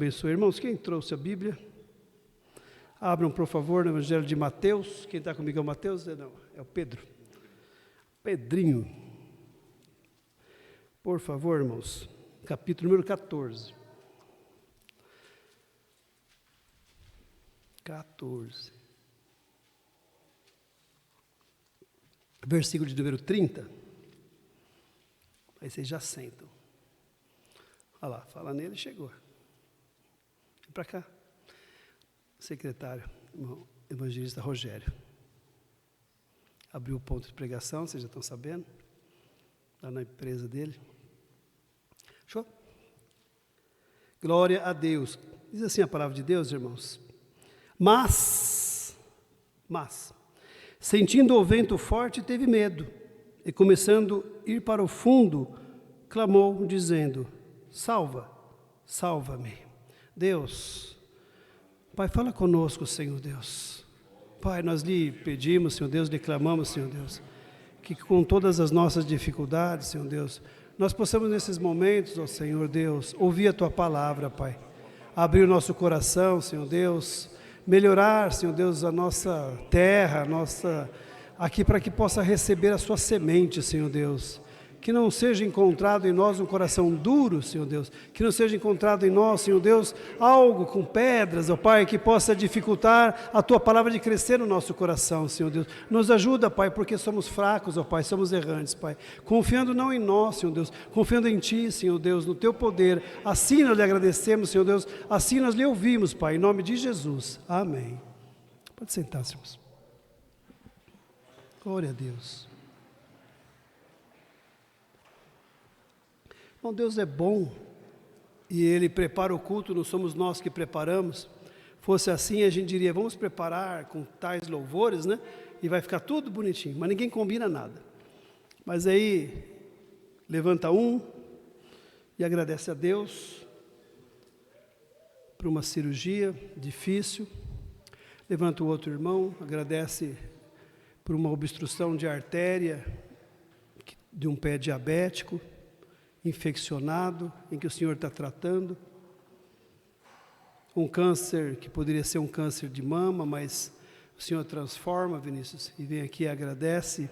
Abençoe, irmãos. Quem trouxe a Bíblia? Abram, por favor, no Evangelho de Mateus. Quem está comigo é o Mateus? Não, é o Pedro. Pedrinho. Por favor, irmãos. Capítulo número 14. 14. Versículo de número 30. Aí vocês já sentam. Olha lá, fala nele, chegou. Vem para cá. Secretário, irmão evangelista Rogério. Abriu o ponto de pregação, vocês já estão sabendo. Lá na empresa dele. Show? Glória a Deus. Diz assim a palavra de Deus, irmãos. Mas, sentindo o vento forte, teve medo. E começando a ir para o fundo, clamou, dizendo: salva-me. Deus, Pai, fala conosco, Senhor Deus. Pai, nós lhe pedimos, Senhor Deus, lhe clamamos, Senhor Deus, que com todas as nossas dificuldades, Senhor Deus, nós possamos nesses momentos, ó Senhor Deus, ouvir a Tua palavra, Pai. Abrir o nosso coração, Senhor Deus, melhorar, Senhor Deus, a nossa terra, aqui para que possa receber a Sua semente, Senhor Deus. Que não seja encontrado em nós um coração duro, Senhor Deus. Que não seja encontrado em nós, Senhor Deus, algo com pedras, ó Pai, que possa dificultar a Tua palavra de crescer no nosso coração, Senhor Deus. Nos ajuda, Pai, porque somos fracos, ó Pai, somos errantes, Pai. Confiando não em nós, Senhor Deus, confiando em Ti, Senhor Deus, no Teu poder. Assim nós lhe agradecemos, Senhor Deus, assim nós lhe ouvimos, Pai, em nome de Jesus. Amém. Pode sentar, irmãos. Glória a Deus. Bom, Deus é bom e Ele prepara o culto, não somos nós que preparamos. Fosse assim, a gente diria, vamos preparar com tais louvores, né? E vai ficar tudo bonitinho, mas ninguém combina nada. Mas aí, levanta um e agradece a Deus por uma cirurgia difícil. Levanta o outro irmão, agradece por uma obstrução de artéria de um pé diabético, infeccionado, em que o Senhor está tratando, um câncer que poderia ser um câncer de mama, mas o Senhor transforma, Vinícius, e vem aqui e agradece.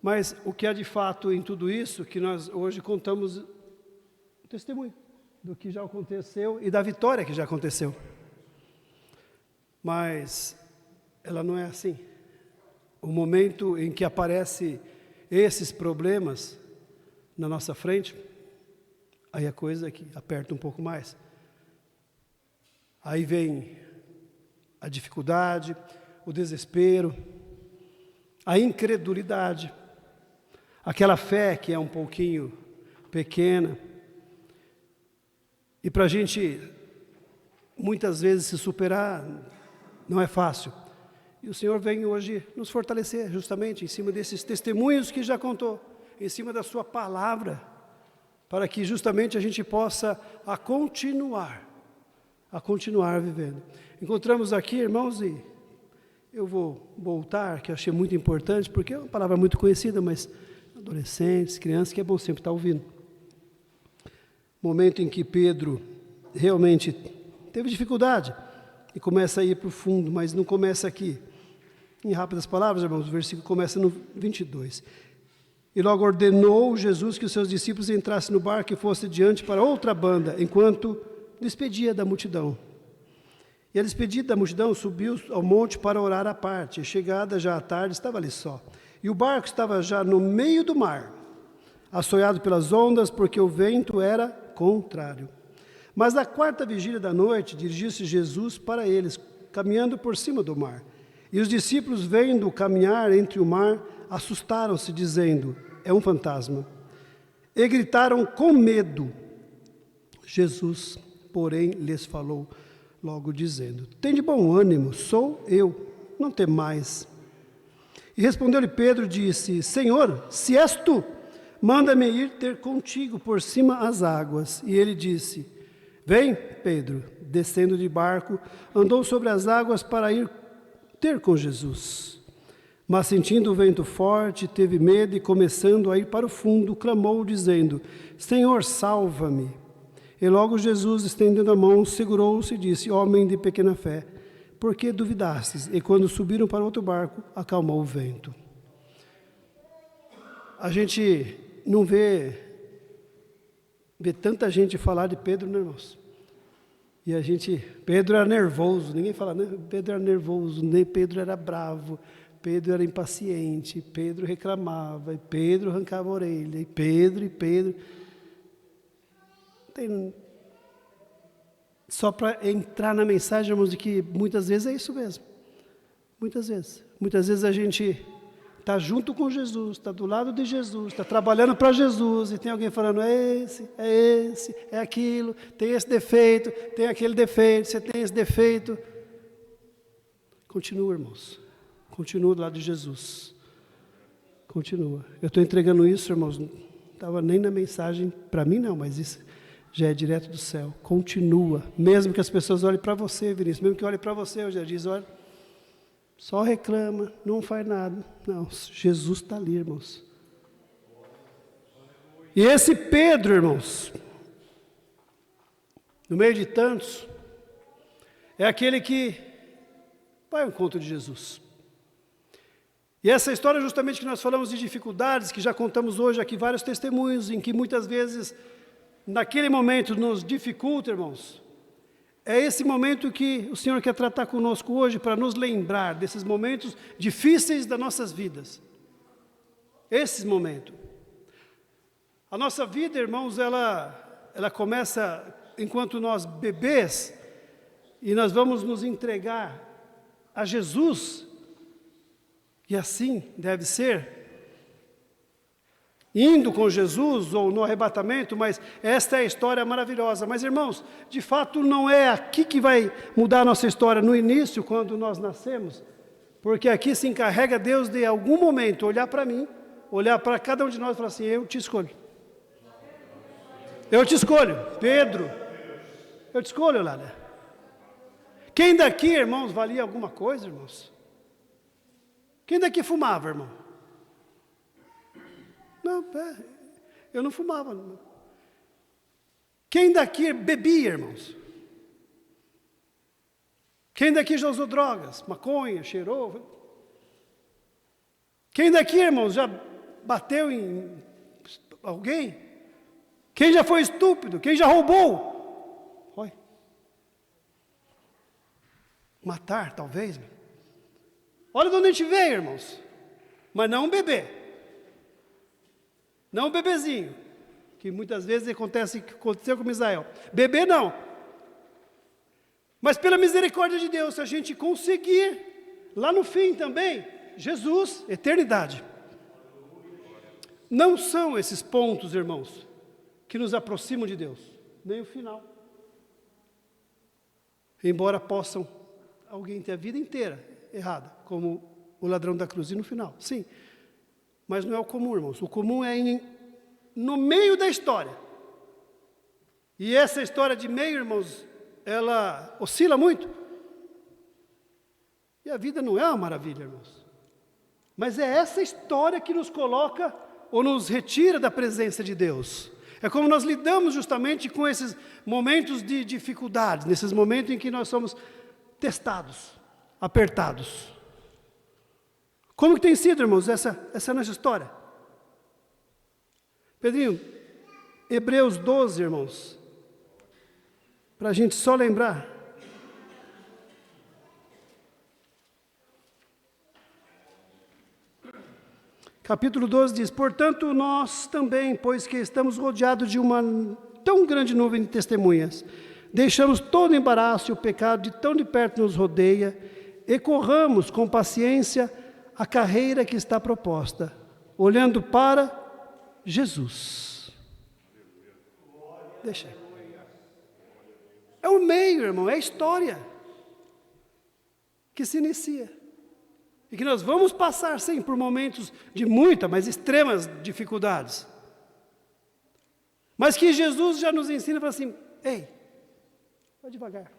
Mas o que há de fato em tudo isso, que nós hoje contamos o testemunho do que já aconteceu e da vitória que já aconteceu. Mas ela não é assim. O momento em que aparecem esses problemas na nossa frente, aí a coisa aqui aperta um pouco mais. Aí vem a dificuldade, o desespero, a incredulidade, aquela fé que é um pouquinho pequena. E para a gente, muitas vezes, se superar, não é fácil. E o Senhor vem hoje nos fortalecer, justamente em cima desses testemunhos que já contou, em cima da sua palavra, para que justamente a gente possa continuar vivendo. Encontramos aqui, irmãos, e eu vou voltar, que eu achei muito importante, porque é uma palavra muito conhecida, mas adolescentes, crianças, que é bom sempre estar ouvindo. Momento em que Pedro realmente teve dificuldade e começa a ir para o fundo, mas não começa aqui. Em rápidas palavras, irmãos, o versículo começa no 22. E logo ordenou Jesus que os seus discípulos entrassem no barco e fossem diante para outra banda, enquanto despedia da multidão. E a despedida da multidão subiu ao monte para orar à parte. E chegada já à tarde, estava ali só. E o barco estava já no meio do mar, assoiado pelas ondas, porque o vento era contrário. Mas na quarta vigília da noite, dirigiu-se Jesus para eles, caminhando por cima do mar. E os discípulos, vendo-o caminhar entre o mar, assustaram-se, dizendo: é um fantasma. E gritaram com medo. Jesus, porém, lhes falou logo, dizendo: tende bom ânimo, sou eu, não temais. E respondeu-lhe Pedro, disse: Senhor, se és tu, manda-me ir ter contigo por cima as águas. E ele disse: vem, Pedro. Descendo de barco, andou sobre as águas para ir ter com Jesus. Mas sentindo o vento forte, teve medo e começando a ir para o fundo, clamou dizendo: Senhor, salva-me. E logo Jesus, estendendo a mão, segurou-se e disse: homem de pequena fé, por que duvidastes? E quando subiram para outro barco, acalmou o vento. A gente não vê tanta gente falar de Pedro, né, irmãos? E Pedro era nervoso, ninguém fala, né? Pedro era nervoso, nem Pedro era bravo, Pedro era impaciente, Pedro reclamava, e Pedro arrancava a orelha, e Pedro. Só para entrar na mensagem, irmãos, de que muitas vezes é isso mesmo. Muitas vezes a gente está junto com Jesus, está do lado de Jesus, está trabalhando para Jesus, e tem alguém falando, é esse, é aquilo, tem esse defeito, tem aquele defeito, você tem esse defeito. Continua, irmãos. Continua do lado de Jesus. Continua. Eu estou entregando isso, irmãos, não estava nem na mensagem, para mim não, mas isso já é direto do céu. Continua. Mesmo que as pessoas olhem para você, Vinícius, mesmo que olhem para você, eu já disse, olha, só reclama, não faz nada. Não, Jesus está ali, irmãos. E esse Pedro, irmãos, no meio de tantos, é aquele que vai ao encontro de Jesus. E essa história justamente que nós falamos de dificuldades, que já contamos hoje aqui vários testemunhos, em que muitas vezes, naquele momento, nos dificulta, irmãos. É esse momento que o Senhor quer tratar conosco hoje, para nos lembrar desses momentos difíceis das nossas vidas. Esses momentos. A nossa vida, irmãos, ela começa enquanto nós bebês, e nós vamos nos entregar a Jesus, e assim deve ser, indo com Jesus ou no arrebatamento, mas esta é a história maravilhosa. Mas, irmãos, de fato não é aqui que vai mudar a nossa história, no início, quando nós nascemos, porque aqui se encarrega Deus de, em algum momento, olhar para mim, olhar para cada um de nós e falar assim, eu te escolho. Eu te escolho, Pedro. Eu te escolho, Lália. Quem daqui, irmãos, valia alguma coisa, irmãos? Quem daqui fumava, irmão? Não, eu não fumava. Não. Quem daqui bebia, irmãos? Quem daqui já usou drogas? Maconha, cheirou? Quem daqui, irmãos, já bateu em alguém? Quem já foi estúpido? Quem já roubou? Oi. Matar, talvez. Olha de onde a gente veio, irmãos. Mas não um bebê. Não um bebezinho. Que muitas vezes aconteceu com Misael. Bebê não. Mas pela misericórdia de Deus, se a gente conseguir, lá no fim também, Jesus, eternidade. Não são esses pontos, irmãos, que nos aproximam de Deus. Nem o final. Embora possam alguém ter a vida inteira errada, como o ladrão da cruz, e no final, sim. Mas não é o comum, irmãos. O comum é no meio da história. E essa história de meio, irmãos, ela oscila muito. E a vida não é uma maravilha, irmãos. Mas é essa história que nos coloca ou nos retira da presença de Deus. É como nós lidamos justamente com esses momentos de dificuldades, nesses momentos em que nós somos testados, apertados. Como que tem sido, irmãos, essa nossa história? Pedrinho, Hebreus 12, irmãos, para a gente só lembrar. Capítulo 12 diz, portanto nós também, pois que estamos rodeados de uma tão grande nuvem de testemunhas, deixamos todo o embaraço e o pecado de tão de perto nos rodeia, e corramos com paciência a carreira que está proposta, olhando para Jesus. Deixa. É o meio, irmão, é a história que se inicia. E que nós vamos passar, sim, por momentos de muita, mas extremas dificuldades. Mas que Jesus já nos ensina para assim, ei, vai devagar.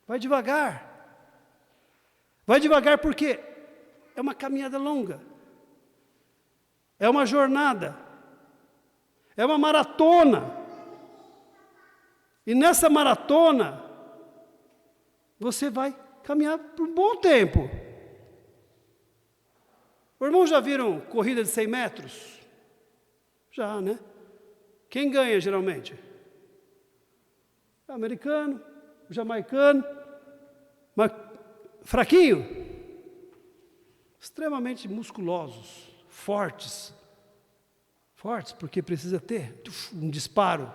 Vai devagar. Vai devagar porque é uma caminhada longa. É uma jornada. É uma maratona. E nessa maratona, você vai caminhar por um bom tempo. Os irmãos já viram corrida de 100 metros? Já, né? Quem ganha geralmente? O americano, o jamaicano, mas fraquinho. Extremamente musculosos, fortes, porque precisa ter um disparo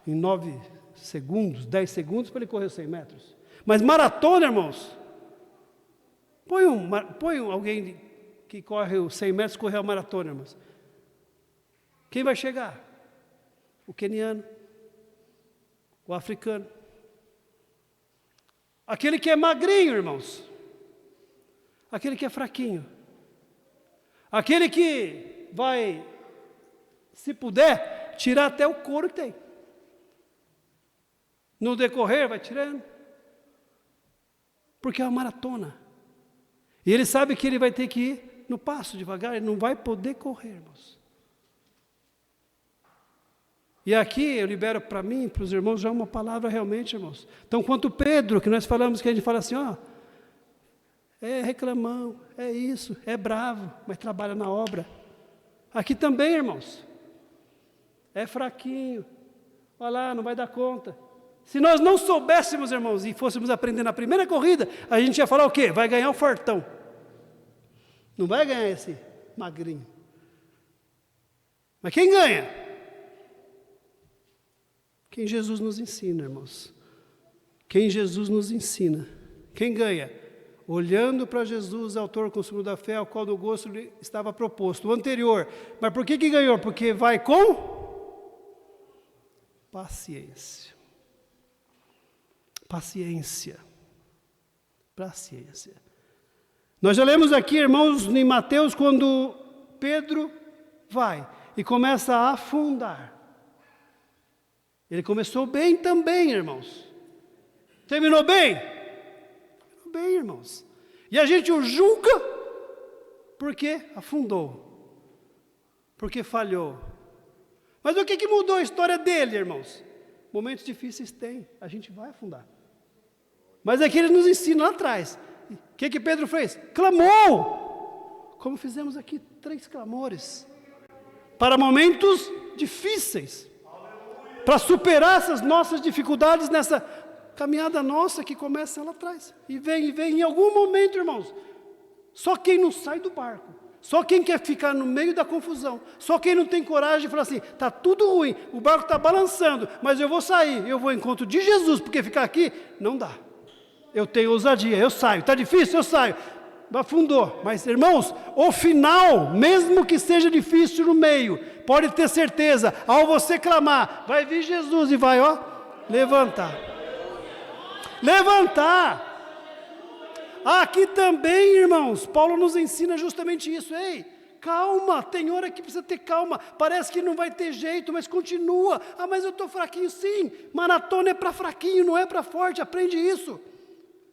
em 9 segundos, 10 segundos para ele correr os 100 metros. Mas maratona, irmãos, põe alguém que corre os 100 metros, correr a maratona, irmãos. Quem vai chegar? O queniano, o africano, aquele que é magrinho, irmãos, aquele que é fraquinho, aquele que vai, se puder, tirar até o couro que tem. No decorrer, vai tirando. Porque é uma maratona. E ele sabe que ele vai ter que ir no passo devagar, ele não vai poder correr, irmãos. E aqui eu libero para mim, para os irmãos, já uma palavra realmente, irmãos. Então, quanto Pedro, que nós falamos, que a gente fala assim, ó, é reclamão, é isso, é bravo, mas trabalha na obra. Aqui também, irmãos, é fraquinho, olha lá, não vai dar conta. Se nós não soubéssemos, irmãos, e fôssemos aprender na primeira corrida, a gente ia falar o quê? Vai ganhar o fortão. Não vai ganhar esse magrinho. Mas quem ganha? Quem Jesus nos ensina, irmãos. Quem Jesus nos ensina. Quem ganha? Olhando para Jesus, autor e consumador da fé, ao qual do gosto lhe estava proposto. O anterior. Mas por que ganhou? Porque vai com paciência. Paciência. Nós já lemos aqui, irmãos, em Mateus, quando Pedro vai e começa a afundar. Ele começou bem também, irmãos. Terminou bem? Terminou bem, irmãos. E a gente o julga porque afundou. Porque falhou. Mas o que mudou a história dele, irmãos? Momentos difíceis tem, a gente vai afundar. Mas aqui ele nos ensina lá atrás. O que Pedro fez? Clamou! Como fizemos aqui, 3 clamores. Para momentos difíceis. Para superar essas nossas dificuldades nessa caminhada nossa que começa lá atrás. E vem em algum momento, irmãos. Só quem não sai do barco. Só quem quer ficar no meio da confusão, só quem não tem coragem de falar assim, está tudo ruim, o barco está balançando, mas eu vou sair, eu vou ao encontro de Jesus, porque ficar aqui, não dá. Eu tenho ousadia, eu saio, está difícil, eu saio. Afundou, mas irmãos, o final, mesmo que seja difícil no meio, pode ter certeza, ao você clamar, vai vir Jesus e vai, levantar. Aqui também, irmãos, Paulo nos ensina justamente isso. Ei, calma, tem hora que precisa ter calma. Parece que não vai ter jeito, mas continua. Mas eu estou fraquinho, sim. Maratona é para fraquinho, não é para forte. Aprende isso.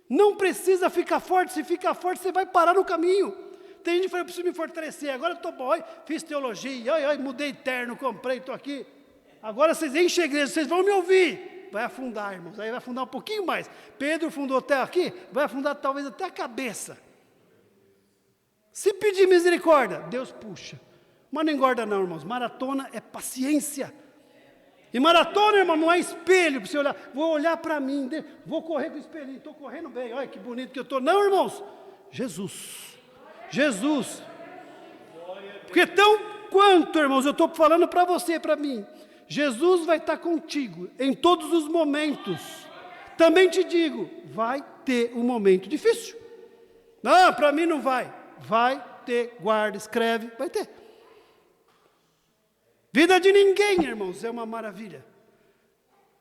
Não precisa ficar forte. Se ficar forte, você vai parar no caminho. Tem gente que fala, eu preciso me fortalecer. Agora eu estou bom, fiz teologia, mudei terno, comprei, estou aqui. Agora vocês enchem a igreja, vocês vão me ouvir. Vai afundar, irmãos, aí vai afundar um pouquinho mais. Pedro afundou até aqui, vai afundar talvez até a cabeça. Se pedir misericórdia, Deus puxa. Mas não engorda não, irmãos, maratona é paciência. E maratona, irmão, não é espelho para você olhar. Vou olhar para mim, vou correr com o espelhinho, estou correndo bem, olha que bonito que eu estou. Não, irmãos, Jesus. Porque tão quanto, irmãos, eu estou falando para você e para mim, Jesus vai estar contigo em todos os momentos. Também te digo, vai ter um momento difícil. Não, para mim não vai. Vai ter, guarda, escreve, vai ter. Vida de ninguém, irmãos, é uma maravilha.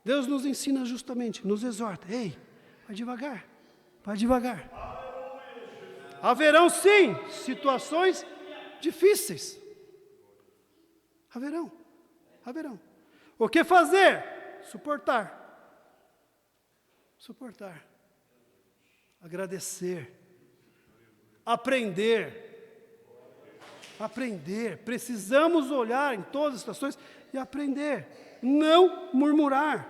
Deus nos ensina justamente, nos exorta. Ei, vai devagar. Haverão sim situações difíceis. Haverão. O que fazer? Suportar. Agradecer. Aprender. Precisamos olhar em todas as situações e aprender. Não murmurar.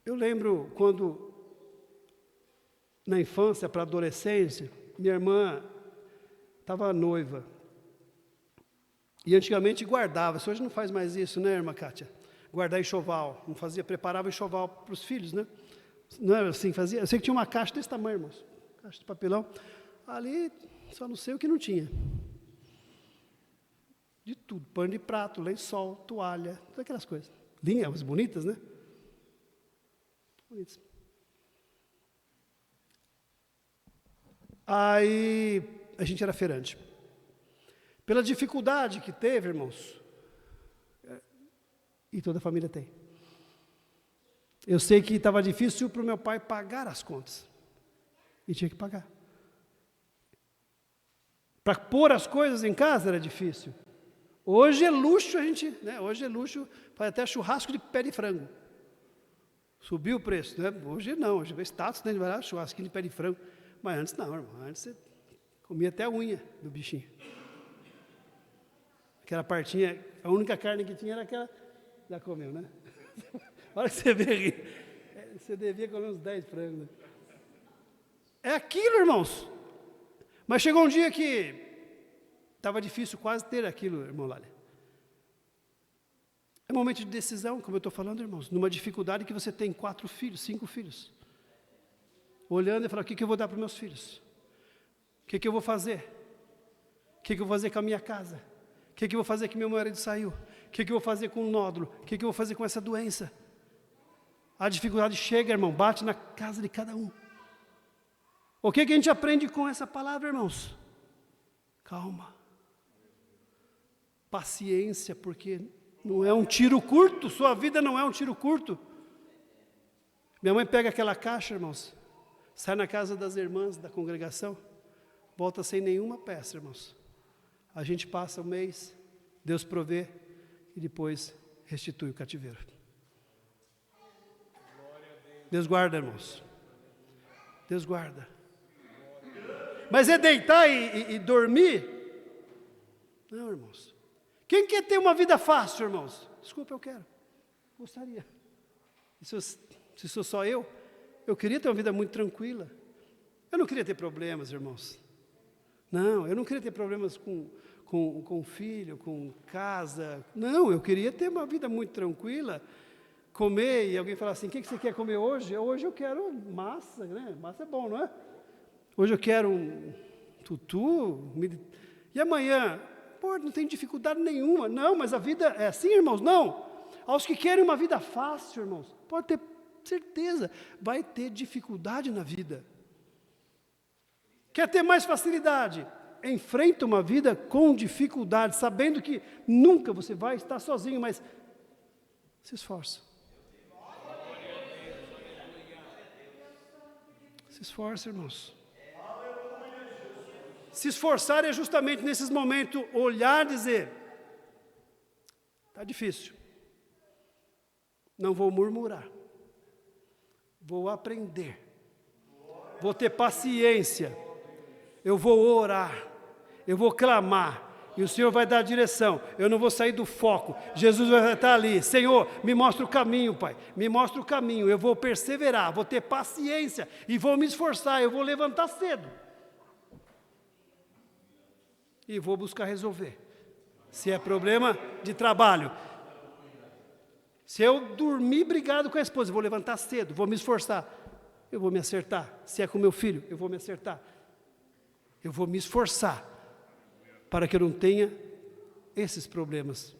Eu lembro quando, na infância para a adolescência, minha irmã estava noiva. E antigamente guardava, hoje não faz mais isso, né, irmã Kátia? Guardar enxoval, não fazia, preparava enxoval para os filhos, né? Não era assim, fazia. Eu sei que tinha uma caixa desse tamanho, irmãos, caixa de papelão. Ali, só não sei o que não tinha. De tudo, pano de prato, lençol, toalha, todas aquelas coisas. Linhas bonitas, né? Bonitas. Aí, a gente era feirante. Pela dificuldade que teve, irmãos, e toda a família tem. Eu sei que estava difícil para o meu pai pagar as contas. E tinha que pagar. Para pôr as coisas em casa era difícil. Hoje é luxo a gente, né? Hoje é luxo, faz até churrasco de pé de frango. Subiu o preço, né? Hoje não, hoje é status, né? Vai lá, churrasquinho de pé de frango. Mas antes não, irmão. Antes você comia até a unha do bichinho. Aquela partinha, a única carne que tinha era aquela. Já comeu, né? Olha que você vê, você devia comer uns 10 frangos. Né? É aquilo, irmãos. Mas chegou um dia que estava difícil quase ter aquilo, irmão Lália. É um momento de decisão, como eu estou falando, irmãos. Numa dificuldade que você tem 4 filhos, 5 filhos. Olhando e falando, o que eu vou dar para os meus filhos? O que eu vou fazer? O que eu vou fazer com a minha casa? O que eu vou fazer que meu marido saiu? O que eu vou fazer com o nódulo? O que eu vou fazer com essa doença? A dificuldade chega, irmão, bate na casa de cada um. O que a gente aprende com essa palavra, irmãos? Calma. Paciência, porque não é um tiro curto, sua vida não é um tiro curto. Minha mãe pega aquela caixa, irmãos, sai na casa das irmãs da congregação, volta sem nenhuma peça, irmãos. A gente passa o mês, Deus provê e depois restitui o cativeiro. Deus guarda, irmãos. Deus guarda. Mas é deitar e dormir? Não, irmãos. Quem quer ter uma vida fácil, irmãos? Desculpa, eu quero. Gostaria. Se sou só eu queria ter uma vida muito tranquila. Eu não queria ter problemas, irmãos. Não, eu não queria ter problemas com filho, com casa. Não, eu queria ter uma vida muito tranquila. Comer e alguém falar assim, o que você quer comer hoje? Hoje eu quero massa, né? Massa é bom, não é? Hoje eu quero um tutu. E amanhã? Pô, não tem dificuldade nenhuma. Não, mas a vida é assim, irmãos? Não. Aos que querem uma vida fácil, irmãos, pode ter certeza, vai ter dificuldade na vida. Quer ter mais facilidade? Enfrenta uma vida com dificuldade, sabendo que nunca você vai estar sozinho, mas se esforça. Se esforça, irmãos. Se esforçar é justamente nesses momentos olhar e dizer, está difícil, não vou murmurar, vou aprender, vou ter paciência, eu vou orar, eu vou clamar, e o Senhor vai dar a direção, eu não vou sair do foco, Jesus vai estar ali, Senhor, me mostra o caminho, Pai, me mostra o caminho, eu vou perseverar, vou ter paciência, e vou me esforçar, eu vou levantar cedo, e vou buscar resolver, se é problema de trabalho, se eu dormir brigado com a esposa, eu vou levantar cedo, vou me esforçar, eu vou me acertar, se é com meu filho, eu vou me acertar, eu vou me esforçar, para que eu não tenha esses problemas.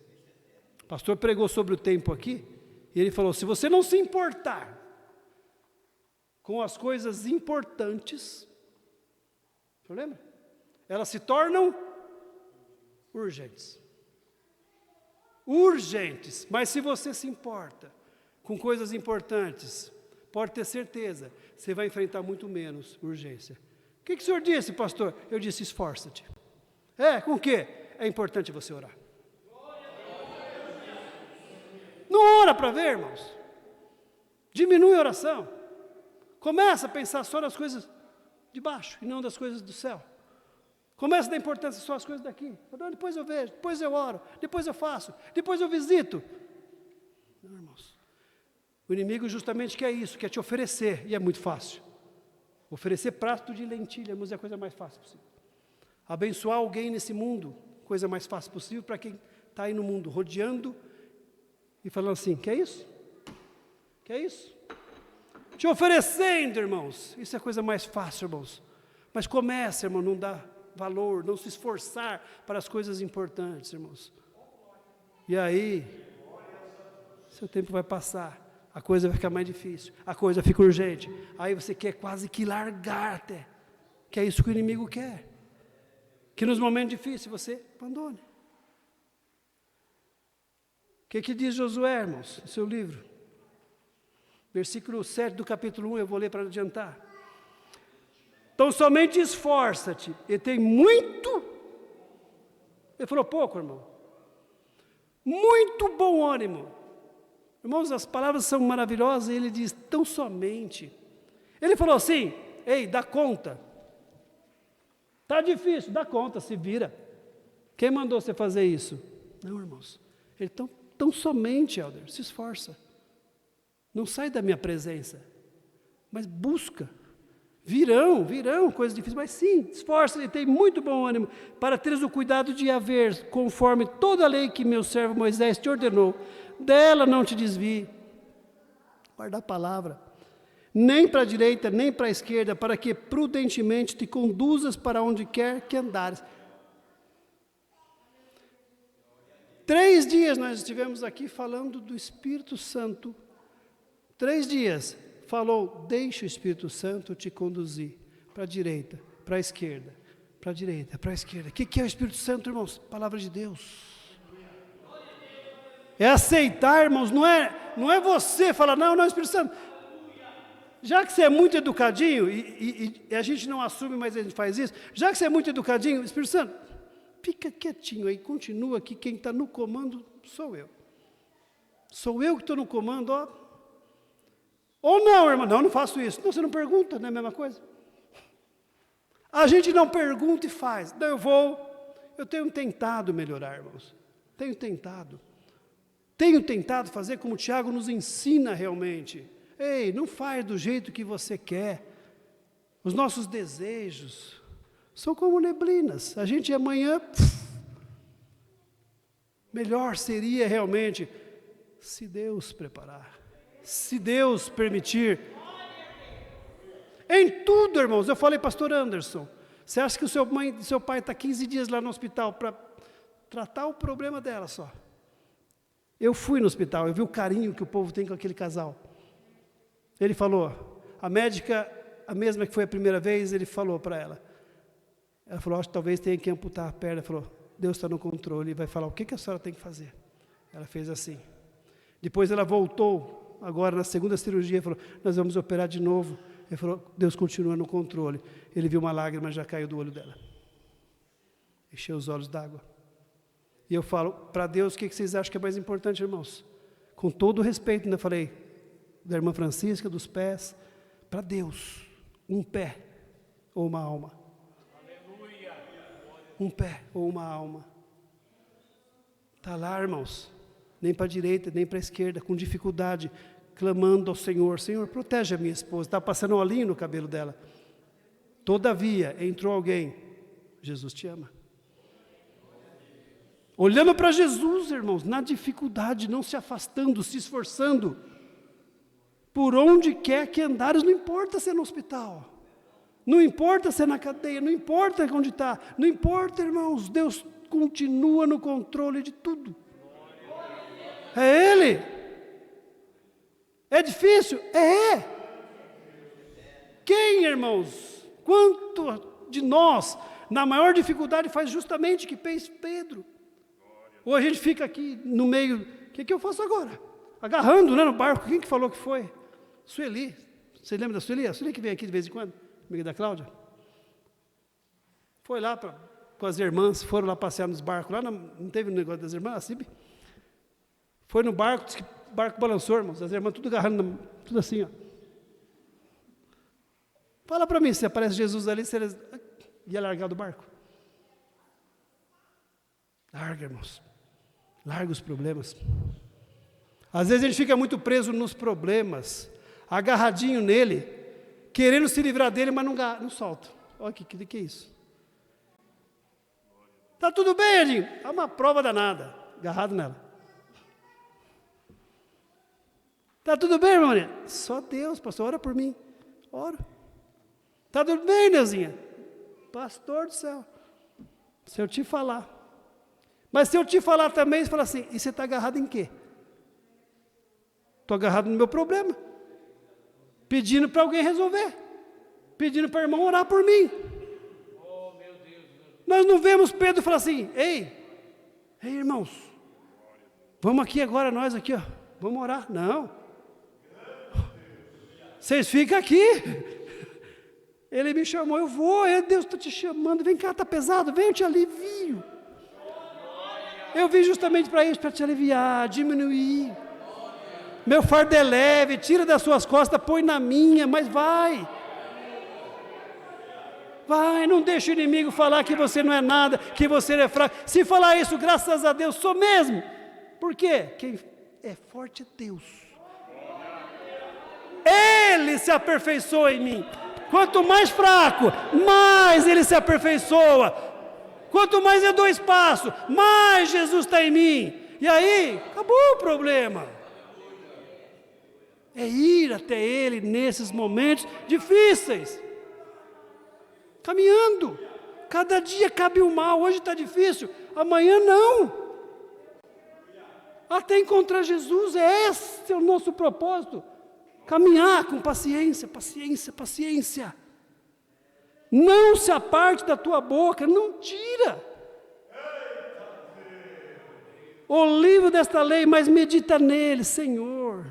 O pastor pregou sobre o tempo aqui, e ele falou, se você não se importar com as coisas importantes, lembra? Elas se tornam urgentes. Urgentes, mas se você se importa com coisas importantes, pode ter certeza, você vai enfrentar muito menos urgência. O que o senhor disse, pastor? Eu disse, esforça-te. Com o quê? É importante você orar. Não ora para ver, irmãos. Diminui a oração. Começa a pensar só nas coisas de baixo e não das coisas do céu. Começa a dar importância só às coisas daqui. Depois eu vejo, depois eu oro, depois eu faço, depois eu visito. Não, irmãos. O inimigo justamente quer isso, quer te oferecer, e é muito fácil. Oferecer prato de lentilha, mas é a coisa mais fácil possível. Abençoar alguém nesse mundo, coisa mais fácil possível para quem está aí no mundo, rodeando e falando assim, quer isso? Quer isso? Te oferecendo, irmãos. Isso é a coisa mais fácil, irmãos. Mas comece, irmão, não dá valor, não se esforçar para as coisas importantes, irmãos. E aí, seu tempo vai passar, a coisa vai ficar mais difícil, a coisa fica urgente. Aí você quer quase que largar até, que é isso que o inimigo quer. Que nos momentos difíceis você abandone. O que diz Josué, irmãos, no seu livro? Versículo 7 do capítulo 1, eu vou ler para adiantar. Então somente esforça-te, e tem muito, ele falou pouco, irmão, muito bom ânimo. Irmãos, as palavras são maravilhosas, e ele diz, tão somente. Ele falou assim, ei, dá conta. Está difícil, dá conta, se vira. Quem mandou você fazer isso? Não, irmãos. Ele tão somente, Helder, se esforça. Não sai da minha presença, mas busca. Virão, coisas difíceis, mas sim, esforça-te, tem muito bom ânimo, para teres o cuidado de haver, conforme toda a lei que meu servo Moisés te ordenou, dela não te desvie. Guarda a palavra. Nem para a direita, nem para a esquerda, para que prudentemente te conduzas para onde quer que andares. 3 dias nós estivemos aqui falando do Espírito Santo. 3 dias falou, deixa o Espírito Santo te conduzir para a direita, para a esquerda, para a direita, para a esquerda. O que é o Espírito Santo, irmãos? Palavra de Deus. É aceitar, irmãos, não é você falar, não, Espírito Santo. Já que você é muito educadinho, e a gente não assume, mas a gente faz isso, já que você é muito educadinho, Espírito Santo, fica quietinho aí, continua aqui, quem está no comando sou eu. Sou eu que estou no comando, ó. Ou não, irmão, não faço isso. Não, você não pergunta, não é a mesma coisa? A gente não pergunta e faz. Não, eu tenho tentado melhorar, irmãos. Tenho tentado fazer como o Tiago nos ensina realmente. Ei, não faz do jeito que você quer. Os nossos desejos são como neblinas. A gente amanhã... melhor seria realmente, se Deus preparar. Se Deus permitir. Em tudo, irmãos. Eu falei, pastor Anderson, você acha que o seu pai está 15 dias lá no hospital para tratar o problema dela só? Eu fui no hospital, eu vi o carinho que o povo tem com aquele casal. Ele falou, a médica, a mesma que foi a primeira vez, ele falou para ela. Ela falou, acho que talvez tenha que amputar a perna. Ele falou, Deus está no controle e vai falar o que a senhora tem que fazer. Ela fez assim. Depois ela voltou, agora na segunda cirurgia, falou, nós vamos operar de novo. Ele falou, Deus continua no controle. Ele viu uma lágrima, já caiu do olho dela. Encheu os olhos d'água. E eu falo, para Deus, o que vocês acham que é mais importante, irmãos? Com todo o respeito, ainda falei, da irmã Francisca, dos pés, para Deus, um pé ou uma alma. Aleluia. Um pé ou uma alma. Está lá, irmãos, nem para a direita, nem para a esquerda, com dificuldade, clamando ao Senhor, Senhor, protege a minha esposa, está passando um olhinho no cabelo dela. Todavia, entrou alguém, Jesus te ama. Olhando para Jesus, irmãos, na dificuldade, não se afastando, se esforçando, por onde quer que andares, não importa se é no hospital, não importa se é na cadeia, não importa onde está, não importa, irmãos, Deus continua no controle de tudo. É Ele. É difícil? É. Quem, irmãos, quanto de nós, na maior dificuldade, faz justamente o que fez Pedro? Ou a gente fica aqui no meio, o que eu faço agora? Agarrando, né, no barco, quem que falou que foi? Sueli, você lembra da Sueli? A Sueli que vem aqui de vez em quando, amiga da Cláudia. Foi lá com as irmãs, foram lá passear nos barcos, lá não teve um negócio das irmãs, assim, foi no barco, disse que o barco balançou, irmãos, as irmãs tudo agarrando, tudo assim, ó. Fala para mim, se aparece Jesus ali, se eles ia largar do barco. Larga, irmãos. Larga os problemas. Às vezes a gente fica muito preso nos problemas, agarradinho nele, querendo se livrar dele, mas não solta. Olha que é isso. Está tudo bem, Edinho? É uma prova danada, agarrado nela. Está tudo bem, irmã? Só Deus, pastor, ora por mim. Ora. Está tudo bem, Neuzinha? Pastor do céu, se eu te falar. Mas se eu te falar também, você fala assim, e você está agarrado em quê? Estou agarrado no meu problema. Pedindo para alguém resolver. Pedindo para o irmão orar por mim. Oh, meu Deus. Nós não vemos Pedro falar assim, ei irmãos, vamos aqui agora, nós aqui, ó, vamos orar. Não. Vocês ficam aqui. Ele me chamou, eu vou, Deus está te chamando, vem cá, está pesado, vem, eu te alivio. Eu vim justamente para isso, para te aliviar, diminuir. Meu fardo é leve, tira das suas costas, põe na minha, mas vai. Vai, não deixa o inimigo falar que você não é nada, que você é fraco. Se falar isso, graças a Deus, sou mesmo. Por quê? Quem é forte é Deus. Ele se aperfeiçoa em mim. Quanto mais fraco, mais ele se aperfeiçoa. Quanto mais eu dou espaço, mais Jesus está em mim. E aí, acabou o problema. É ir até Ele nesses momentos difíceis. Caminhando. Cada dia cabe o mal. Hoje está difícil, amanhã não. Até encontrar Jesus, esse é o nosso propósito. Caminhar com paciência, paciência, paciência. Não se aparte da tua boca, não tira o livro desta lei, mas medita nele, Senhor,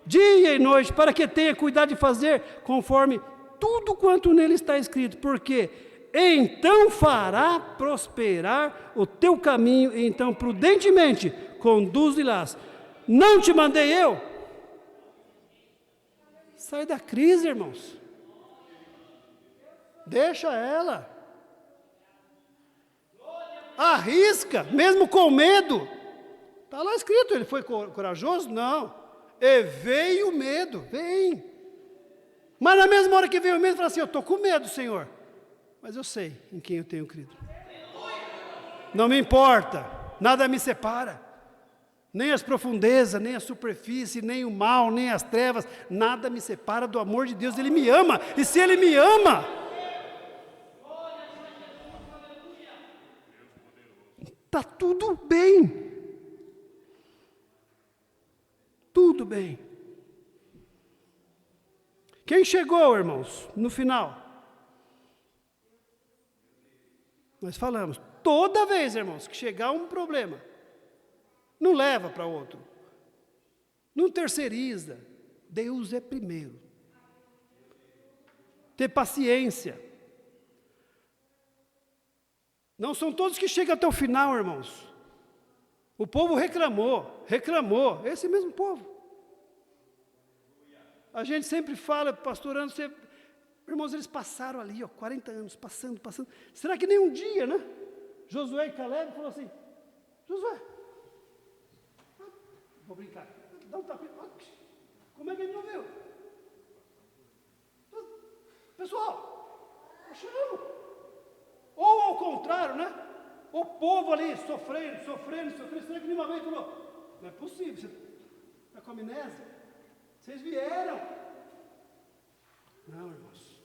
dia e noite, para que tenha cuidado de fazer conforme tudo quanto nele está escrito, porque então fará prosperar o teu caminho, e então prudentemente conduze-las. Não te mandei eu? Sai da crise, irmãos. Deixa ela. Arrisca, mesmo com medo. Está lá escrito, ele foi corajoso? Não. E veio o medo, vem. Mas na mesma hora que veio o medo, fala assim, eu estou com medo, Senhor. Mas eu sei em quem eu tenho crido. Não me importa, nada me separa. Nem as profundezas, nem a superfície, nem o mal, nem as trevas, nada me separa do amor de Deus. Ele me ama, e se Ele me ama, está tudo bem. Tudo bem. Quem chegou, irmãos, no final? Nós falamos, toda vez, irmãos, que chegar um problema, não leva para outro, não terceiriza, Deus é primeiro. Ter paciência. Não são todos que chegam até o final, irmãos. O povo reclamou, esse mesmo povo. A gente sempre fala, pastorando, irmãos, eles passaram ali, 40 anos, passando. Será que nem um dia, né? Josué e Caleb falaram assim, Josué, vou brincar, dá um tapinha, como é que ele não viu? Pessoal, eu chamo. Ou ao contrário, né? O povo ali sofrendo, será que nenhuma vez falou, não é possível, você está com amnésia? Vocês vieram. Não, irmãos.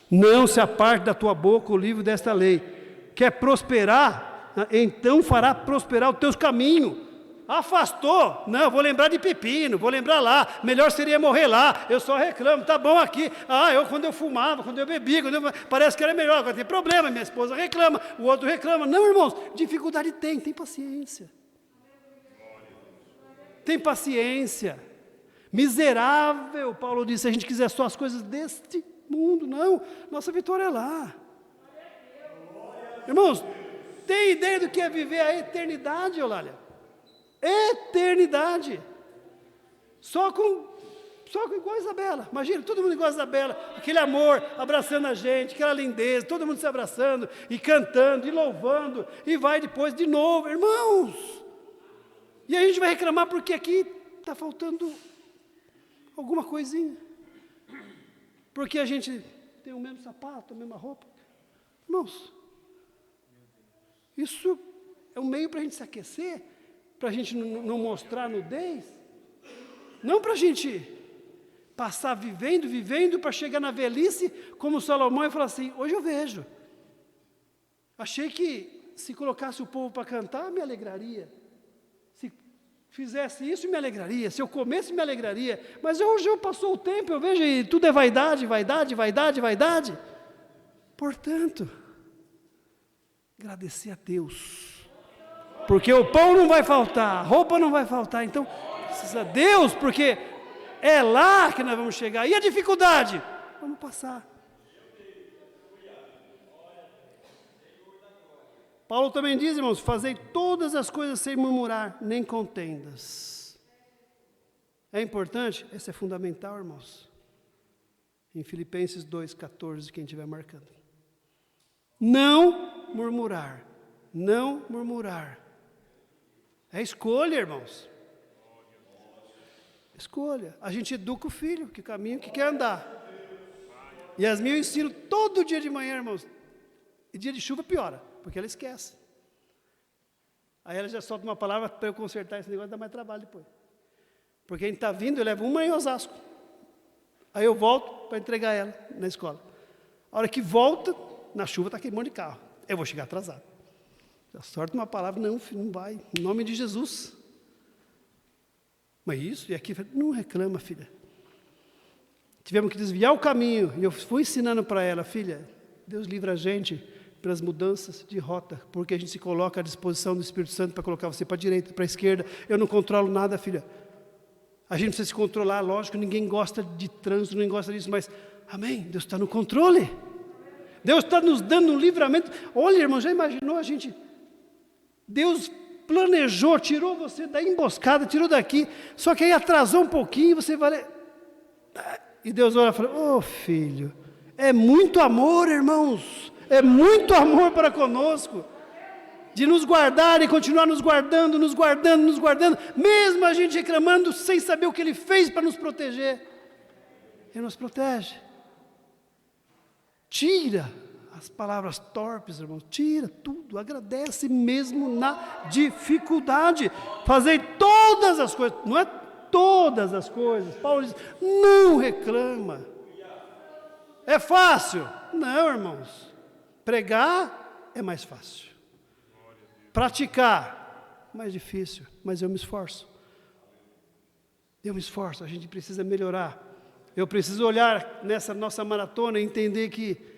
Não se aparte da tua boca o livro desta lei. Quer prosperar? Então fará prosperar os teus caminhos. Afastou? Não, vou lembrar de pepino, vou lembrar lá. Melhor seria morrer lá. Eu só reclamo, tá bom aqui. Quando eu fumava, quando eu bebia, parece que era melhor. Agora tem problema, minha esposa reclama, o outro reclama. Não, irmãos, dificuldade tem paciência. Tem paciência. Miserável, Paulo disse, se a gente quiser só as coisas deste mundo, não, nossa vitória é lá. Irmãos, tem ideia do que é viver a eternidade, Eulália? Eternidade. Só com igual a Isabela. Imagina, todo mundo igual a Isabela, aquele amor abraçando a gente, aquela lindeza, todo mundo se abraçando e cantando e louvando, e vai depois de novo, irmãos. E aí a gente vai reclamar porque aqui está faltando alguma coisinha. Porque a gente tem o mesmo sapato, a mesma roupa. Irmãos, isso é um meio para a gente se aquecer, para a gente não mostrar nudez. Não para a gente passar vivendo, para chegar na velhice, como Salomão, e falar assim, hoje eu vejo. Achei que se colocasse o povo para cantar, me alegraria. Se fizesse isso, me alegraria. Se eu comesse, me alegraria. Mas hoje eu passou o tempo, eu vejo e tudo é vaidade. Portanto, agradecer a Deus. Porque o pão não vai faltar, a roupa não vai faltar. Então, precisa de Deus, porque é lá que nós vamos chegar. E a dificuldade? Vamos passar. Paulo também diz, irmãos, fazei todas as coisas sem murmurar, nem contendas. É importante? Isso é fundamental, irmãos. Em Filipenses 2,14, quem estiver marcando. Não murmurar. Não murmurar. É escolha, irmãos. Escolha. A gente educa o filho, que caminho que quer andar. E as minhas eu ensino todo dia de manhã, irmãos. E dia de chuva piora, porque ela esquece. Aí ela já solta uma palavra para eu consertar esse negócio, dá mais trabalho depois. Porque a gente está vindo, eu levo uma em Osasco. Aí eu volto para entregar ela na escola. A hora que volta, na chuva está aquele monte de carro. Eu vou chegar atrasado. Já sorte uma palavra, não, filho, não vai. Em nome de Jesus. Mas isso, e aqui, não reclama, filha. Tivemos que desviar o caminho. E eu fui ensinando para ela, filha, Deus livra a gente pelas mudanças de rota, porque a gente se coloca à disposição do Espírito Santo para colocar você para a direita, para a esquerda. Eu não controlo nada, filha. A gente precisa se controlar, lógico, ninguém gosta de trânsito, ninguém gosta disso, mas, amém, Deus está no controle. Deus está nos dando um livramento. Olha, irmão, já imaginou a gente... Deus planejou, tirou você da emboscada, tirou daqui, só que aí atrasou um pouquinho, você vai... E Deus olha e fala, ô filho, é muito amor, irmãos, é muito amor para conosco, de nos guardar e continuar nos guardando, mesmo a gente reclamando, sem saber o que Ele fez para nos proteger. Ele nos protege. Tira as palavras torpes, irmãos, tira tudo, agradece mesmo na dificuldade. Fazei todas as coisas, não é todas as coisas. Paulo diz, não reclama. É fácil? Não, irmãos. Pregar é mais fácil. Praticar, mais difícil, mas eu me esforço. A gente precisa melhorar. Eu preciso olhar nessa nossa maratona e entender que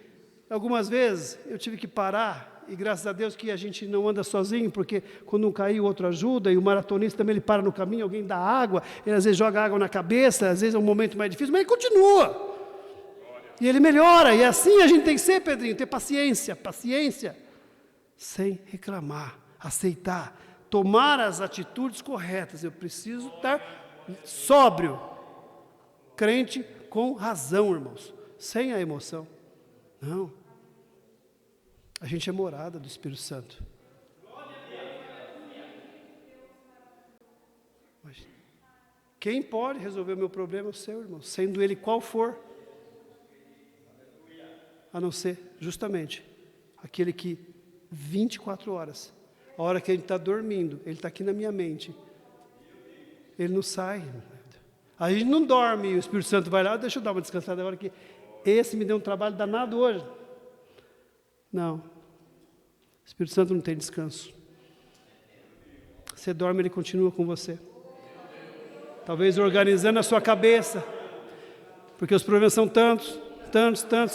algumas vezes eu tive que parar, e graças a Deus que a gente não anda sozinho, porque quando um cair o outro ajuda, e o maratonista também ele para no caminho, alguém dá água, ele às vezes joga água na cabeça, às vezes é um momento mais difícil, mas ele continua. E ele melhora, e assim a gente tem que ser, Pedrinho, ter paciência, sem reclamar, aceitar, tomar as atitudes corretas. Eu preciso estar sóbrio, crente com razão, irmãos, sem a emoção. Não. A gente é morada do Espírito Santo. Mas quem pode resolver o meu problema é o seu, irmão, sendo ele qual for. A não ser, justamente, aquele que 24 horas, a hora que a gente está dormindo, ele está aqui na minha mente. Ele não sai. A gente não dorme e o Espírito Santo vai lá, deixa eu dar uma descansada agora que esse me deu um trabalho danado hoje. Não. O Espírito Santo não tem descanso. Você dorme, ele continua com você. Talvez organizando a sua cabeça, porque os problemas são tantos,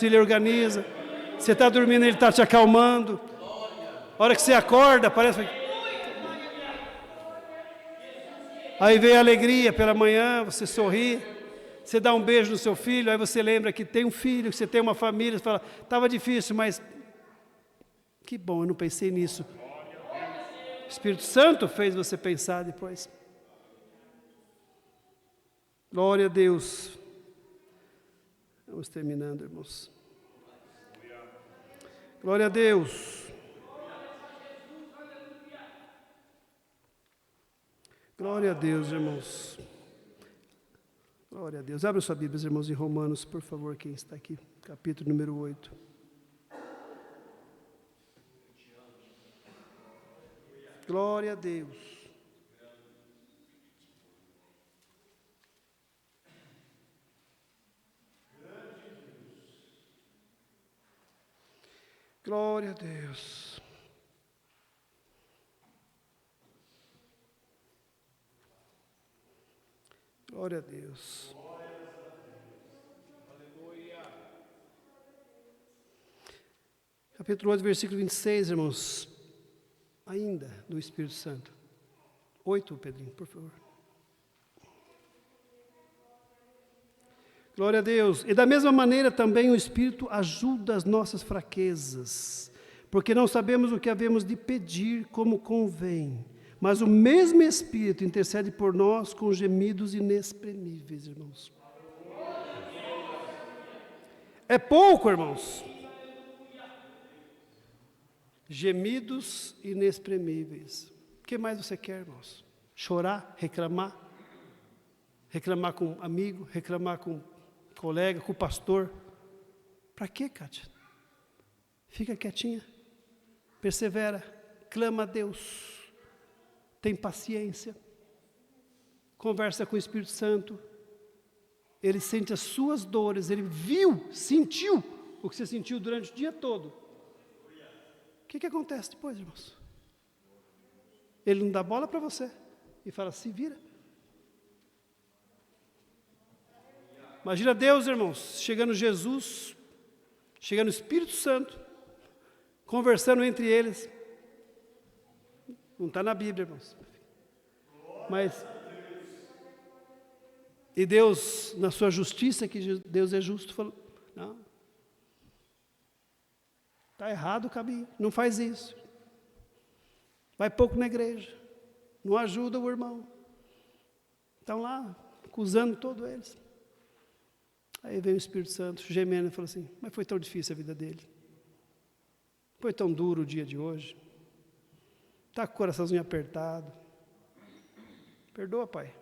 ele organiza. Você está dormindo, ele está te acalmando. A hora que você acorda, parece... Aí vem a alegria pela manhã, você sorri, você dá um beijo no seu filho, aí você lembra que tem um filho, que você tem uma família, você fala, estava difícil, mas que bom, eu não pensei nisso. O Espírito Santo fez você pensar depois. Glória a Deus. Vamos terminando, irmãos. Glória a Deus. Glória a Deus, irmãos. Glória a Deus. Abra sua Bíblia, irmãos, em Romanos, por favor, quem está aqui. Capítulo número 8. Glória a Deus. Glória a Deus. Glória a Deus. Aleluia. Capítulo 8, versículo 26, irmãos. Ainda do Espírito Santo. 8, Pedrinho, por favor. Glória a Deus. E da mesma maneira também o Espírito ajuda as nossas fraquezas, porque não sabemos o que havemos de pedir como convém, mas o mesmo Espírito intercede por nós com gemidos inexprimíveis, irmãos. É pouco, irmãos. Gemidos inexprimíveis. O que mais você quer, irmãos? Chorar, reclamar? Reclamar com um amigo, reclamar com colega, com o pastor. Para quê, Kátia? Fica quietinha, persevera, clama a Deus, tem paciência, conversa com o Espírito Santo, Ele sente as suas dores, Ele viu, sentiu o que você sentiu durante o dia todo. O que acontece depois, irmãos? Ele não dá bola para você e fala, se vira. Imagina Deus, irmãos, chegando Jesus, chegando o Espírito Santo, conversando entre eles. Não está na Bíblia, irmãos. Mas, e Deus, na sua justiça, que Deus é justo, falou, não, está errado o caminho, não faz isso. Vai pouco na igreja, não ajuda o irmão. Estão lá, acusando todos eles. Aí veio o Espírito Santo, gemendo, e falou assim, mas foi tão difícil a vida dele. Foi tão duro o dia de hoje. Está com o coraçãozinho apertado. Perdoa, Pai.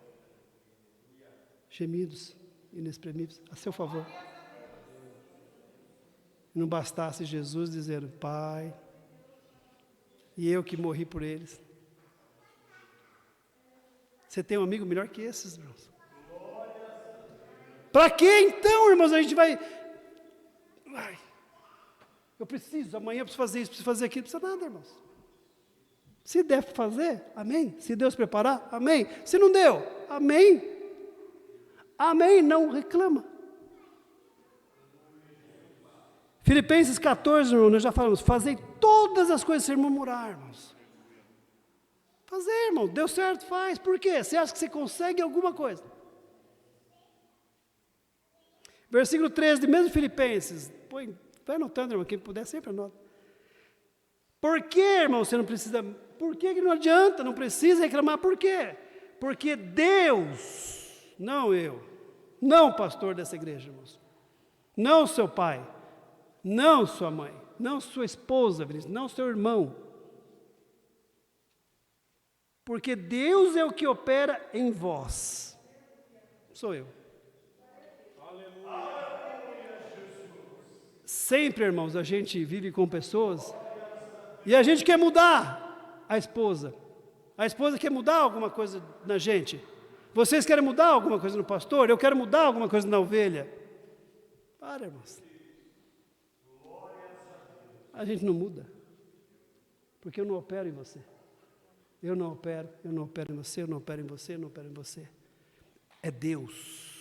Gemidos inexprimíveis, a seu favor. Não bastasse Jesus dizendo, Pai, e eu que morri por eles. Você tem um amigo melhor que esses, irmãos? Para que então, irmãos, a gente vai... Ai, eu preciso, amanhã eu preciso fazer isso, preciso fazer aquilo, não precisa nada, irmãos. Se der para fazer, amém. Se Deus preparar, amém. Se não deu, amém. Amém, não reclama. Filipenses 14, irmão, nós já falamos, fazei todas as coisas sem murmurar, irmãos. Fazer, irmão, deu certo, faz. Por quê? Você acha que você consegue alguma coisa? Versículo 13, de mesmo Filipenses, vai anotando, irmão, quem puder sempre anota. Por que, irmão, você não precisa, por que não adianta, não precisa reclamar, por quê? Porque Deus, não eu, não o pastor dessa igreja, irmãos, não seu pai, não sua mãe, não sua esposa, não seu irmão, porque Deus é o que opera em vós, sou eu. Sempre, irmãos, a gente vive com pessoas e a gente quer mudar a esposa quer mudar alguma coisa na gente, vocês querem mudar alguma coisa no pastor, eu quero mudar alguma coisa na ovelha. Para, irmãos, a gente não muda, porque eu não opero em você, eu não opero em você, eu não opero em você, eu não opero em você, é Deus.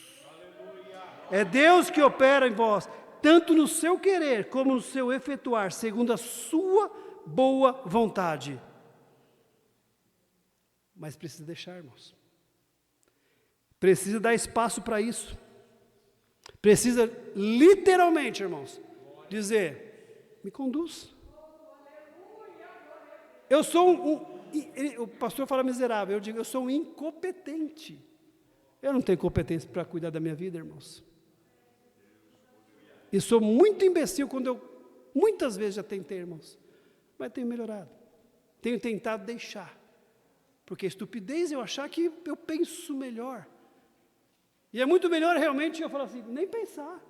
É Deus que opera em vós, tanto no seu querer, como no seu efetuar, segundo a sua boa vontade. Mas precisa deixar, irmãos. Precisa dar espaço para isso. Precisa, literalmente, irmãos, dizer, me conduz. Eu sou o pastor fala miserável, eu digo, eu sou um incompetente. Eu não tenho competência para cuidar da minha vida, irmãos. E sou muito imbecil quando muitas vezes já tentei, irmãos, mas tenho melhorado. Tenho tentado deixar. Porque estupidez é eu achar que eu penso melhor. E é muito melhor realmente eu falar assim, nem pensar.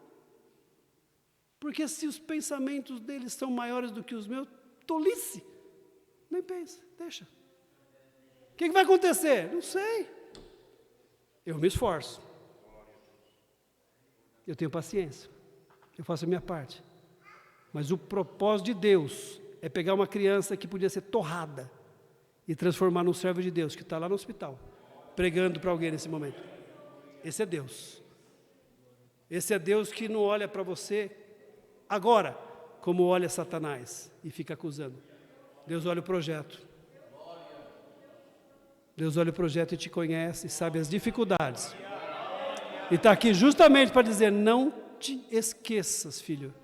Porque se os pensamentos deles são maiores do que os meus, tolice. Nem pensa, deixa. O que vai acontecer? Não sei. Eu me esforço. Eu tenho paciência. Eu faço a minha parte. Mas o propósito de Deus é pegar uma criança que podia ser torrada e transformar num servo de Deus que está lá no hospital, pregando para alguém nesse momento. Esse é Deus. Esse é Deus que não olha para você agora, como olha Satanás e fica acusando. Deus olha o projeto. Deus olha o projeto e te conhece, sabe as dificuldades. E está aqui justamente para dizer, não te esqueças, filho.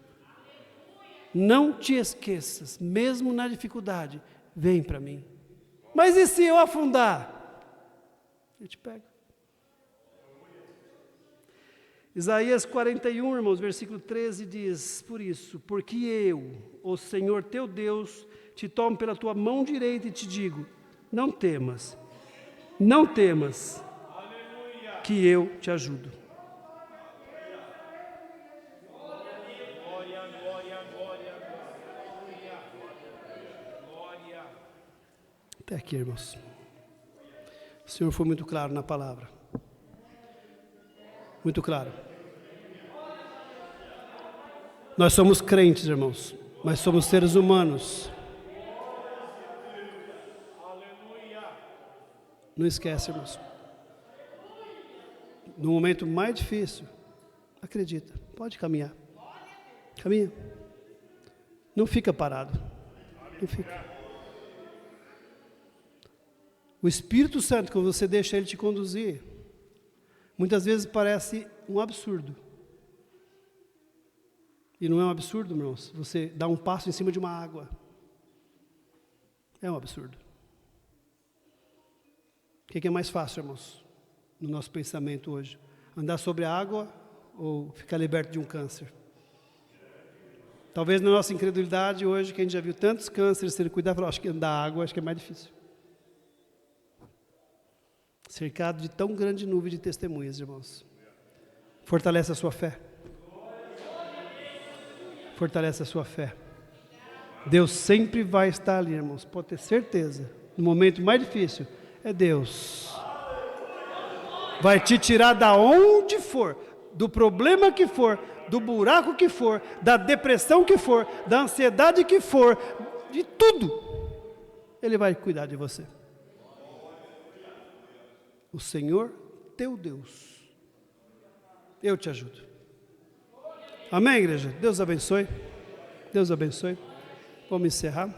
Não te esqueças, mesmo na dificuldade, vem para mim. Mas e se eu afundar? Eu te pego. Isaías 41, irmãos, versículo 13 diz, por isso, porque eu, o Senhor teu Deus, te tomo pela tua mão direita e te digo, não temas, que eu te ajudo. Até aqui, irmãos. O Senhor foi muito claro na palavra. Muito claro. Nós somos crentes, irmãos, mas somos seres humanos. Não esquece, irmãos. No momento mais difícil, acredita, pode caminhar. Caminha. Não fica parado. Não fica. O Espírito Santo, quando você deixa Ele te conduzir, muitas vezes parece um absurdo. E não é um absurdo, irmãos, você dá um passo em cima de uma água. É um absurdo. O que é mais fácil, irmãos, no nosso pensamento hoje? Andar sobre a água ou ficar liberto de um câncer? Talvez na nossa incredulidade hoje, que a gente já viu tantos cânceres sendo cuidados, acho que andar água acho que é mais difícil. Cercado de tão grande nuvem de testemunhas, irmãos. Fortalece a sua fé. Fortalece a sua fé. Deus sempre vai estar ali, irmãos. Pode ter certeza. No momento mais difícil, é Deus. Vai te tirar da onde for, do problema que for, do buraco que for, da depressão que for, da ansiedade que for, de tudo. Ele vai cuidar de você. O Senhor, teu Deus. Eu te ajudo. Amém, igreja? Deus abençoe. Deus abençoe. Vamos encerrar.